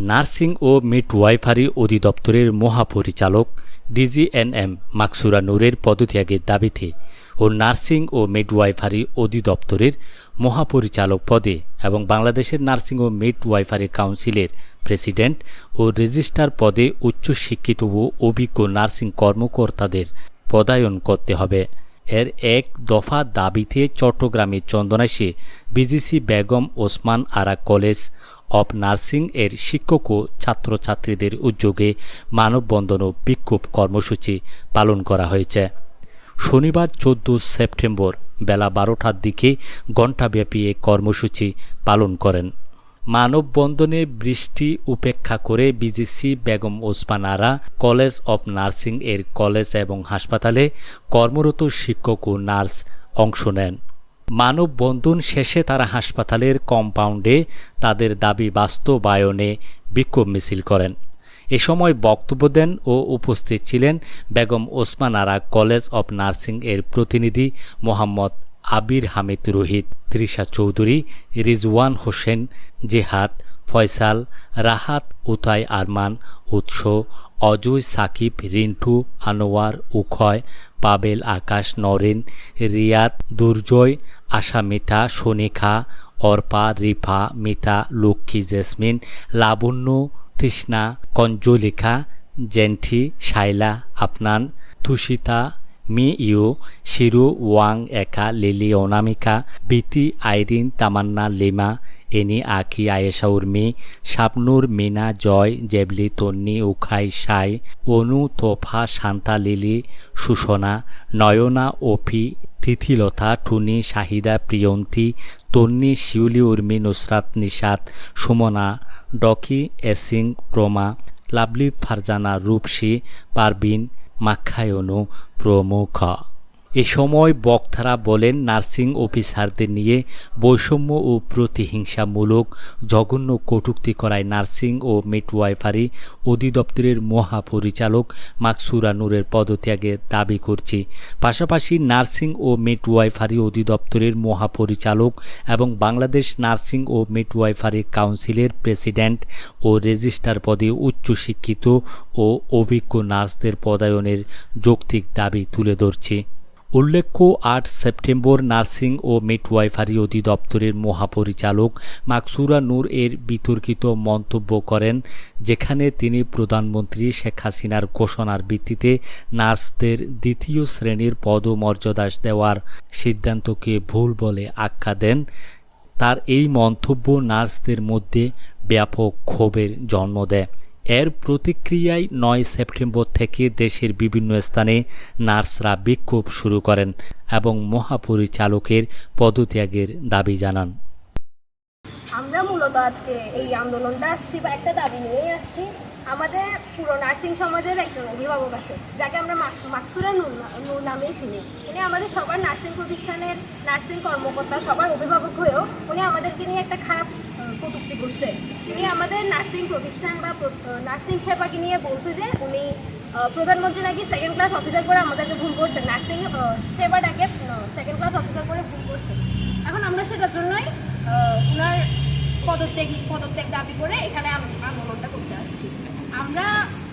Nursing ও midwifery অধিদপ্তরের মহাপরিচালক DGNM Maksura নূরের পদত্যাগের দাবিতে ও নার্সিং ও মিডওয়াইফারি অধিদপ্তরের মহাপরিচালক পদে এবং বাংলাদেশের নার্সিং ও মিডওয়াইফারি কাউন্সিলের প্রেসিডেন্ট ও রেজিস্ট্রার পদে উচ্চশিক্ষিত ও অভিজ্ঞ নার্সিং কর্মকর্তাদের পদায়ন করতে হবে। এর এক দফা দাবিতে চট্টগ্রামের চন্দনাইশে BGC Begum Osman Ara college of nursing এর শিক্ষক ও ছাত্রছাত্রীদের উদ্যোগে মানববন্ধন ও বিক্ষোভ কর্মসূচি পালন করা হয়েছে। শনিবার 14 সেপ্টেম্বর বেলা 12টার দিকে ঘণ্টাব্যাপী এ কর্মসূচি পালন করেন। মানববন্ধনে বৃষ্টি উপেক্ষা করে BGC Begum Osman Ara college of nursing এর কলেজ এবং হাসপাতালে কর্মরত শিক্ষক ও নার্স অংশ নেন। মানববন্ধন শেষে তারা হাসপাতালের কম্পাউন্ডে তাদের দাবি বাস্তবায়নে বিক্ষোভ মিছিল করেন। এ সময় বক্তব্য দেন ও উপস্থিত ছিলেন Begum Osman Ara college of nursing এর প্রতিনিধি মোহাম্মদ আবির হামিদ রোহিত, তৃষা চৌধুরী, রিজওয়ান হোসেন, জেহাদ, ফয়সাল, রাহাত, উতাই আরমান, উৎস, অজয়, সাকিব, রিন্টু, আনোয়ার, উখয়, পাবেল, আকাশ, নরেন, রিয়াদ, দুর্জয়, আশা, মিতা, সনিখা, অর্পা, রিফা, মিতা, লক্ষ্মী, জেসমিন, লাবণ্য, তৃষ্ণা, কঞ্জলিকা, জেন্ঠি, শাইলা, আফনান, তুষিতা, মি ইউ, শিরু, ওয়াং, একা, লিলি, অনামিকা, বিতি, আইরিন, তামান্না, লিমা, এনি, আখি, আয়েশা, উর্মি, শাবনুর, মিনা, জয়, জেবলি, তন্নি, উখাই, সাই, অনু, তোফা, শান্তা, লিলি, সুষনা, নয়না, অফি, তিথিলতা, টুনি, শাহিদা, প্রিয়ন্তী, তন্নি, শিউলি, উর্মি, নুসরাত, নিশাত, সুমনা, ডকি, এসিং, প্রমা, লাভলি, ফারজানা, রূপসী, পারবিন, মাখায়নু প্রমুখ। এ সময় বক্তারা বলেন, নার্সিং অফিসারদের নিয়ে বৈষম্য ও প্রতিহিংসামূলক জঘন্য কটূক্তি করায় নার্সিং ও মিডওয়াইফারি অধিদপ্তরের মহাপরিচালক মাকসুরা নূরের পদত্যাগের দাবি করছি। পাশাপাশি নার্সিং ও মিডওয়াইফারি অধিদপ্তরের মহাপরিচালক এবং বাংলাদেশ নার্সিং ও মিডওয়াইফারি কাউন্সিলের প্রেসিডেন্ট ও রেজিস্ট্রার পদে উচ্চশিক্ষিত ও অভিজ্ঞ নার্সদের পদায়নের যৌক্তিক দাবি তুলে ধরছি। উল্লেখ্য, 8 সেপ্টেম্বর নার্সিং ও মিডওয়াইফারি অধিদপ্তরের মহাপরিচালক মাকসুরা নূর এর বিতর্কিত মন্তব্য করেন, যেখানে তিনি প্রধানমন্ত্রী শেখ হাসিনার ঘোষণার ভিত্তিতে নার্সদের দ্বিতীয় শ্রেণীর পদমর্যাদা দেওয়ার সিদ্ধান্তকে ভুল বলে আখ্যা দেন। তার এই মন্তব্য নার্সদের মধ্যে ব্যাপক ক্ষোভের জন্ম দেয়। এর প্রতিক্রিয়ায় 9 সেপ্টেম্বর থেকে দেশের বিভিন্ন স্থানে নার্সরা বিক্ষোভ শুরু করেন এবং মহাপরিচালকের পদত্যাগের দাবি জানান। আমরা মূলত আজকে এই আন্দোলনটা আসছি বা একটা দাবি নিয়েই আসছি। আমাদের পুরো নার্সিং সমাজের একজন অভিভাবক আছে, যাকে আমরা মাকসুরা নূর নামেই চিনি। উনি আমাদের সবার নার্সিং প্রতিষ্ঠানের নার্সিং কর্মকর্তা, সবার অভিভাবক হয়েও উনি আমাদেরকে নিয়ে একটা খারাপ কটূক্তি করছে। উনি আমাদের নার্সিং প্রতিষ্ঠান বা নার্সিং সেবাকে নিয়ে বলছে যে উনি প্রধানমন্ত্রী নাকি সেকেন্ড ক্লাস অফিসার করে আমাদেরকে ভুল করছে, নার্সিং সেবাটাকে সেকেন্ড ক্লাস অফিসার করে ভুল করছে। এখন আমরা সেটার জন্যই ওনার পদত্যাগ দাবি করে এখানে আন্দোলনটা করতে আসছি। আমরা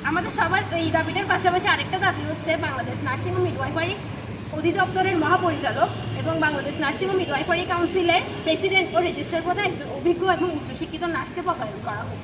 আমাদের সবার এই দাবিটার পাশাপাশি আরেকটা দাবি হচ্ছে বাংলাদেশ নার্সিং ও মিডওয়াইফারি অধিদপ্তরের মহাপরিচালক এবং বাংলাদেশ নার্সিং ও মিডওয়াইফারি কাউন্সিলের প্রেসিডেন্ট ও রেজিস্ট্রার পদে একজন অভিজ্ঞ এবং উচ্চশিক্ষিত নার্সকে পদায়ন করা হোক।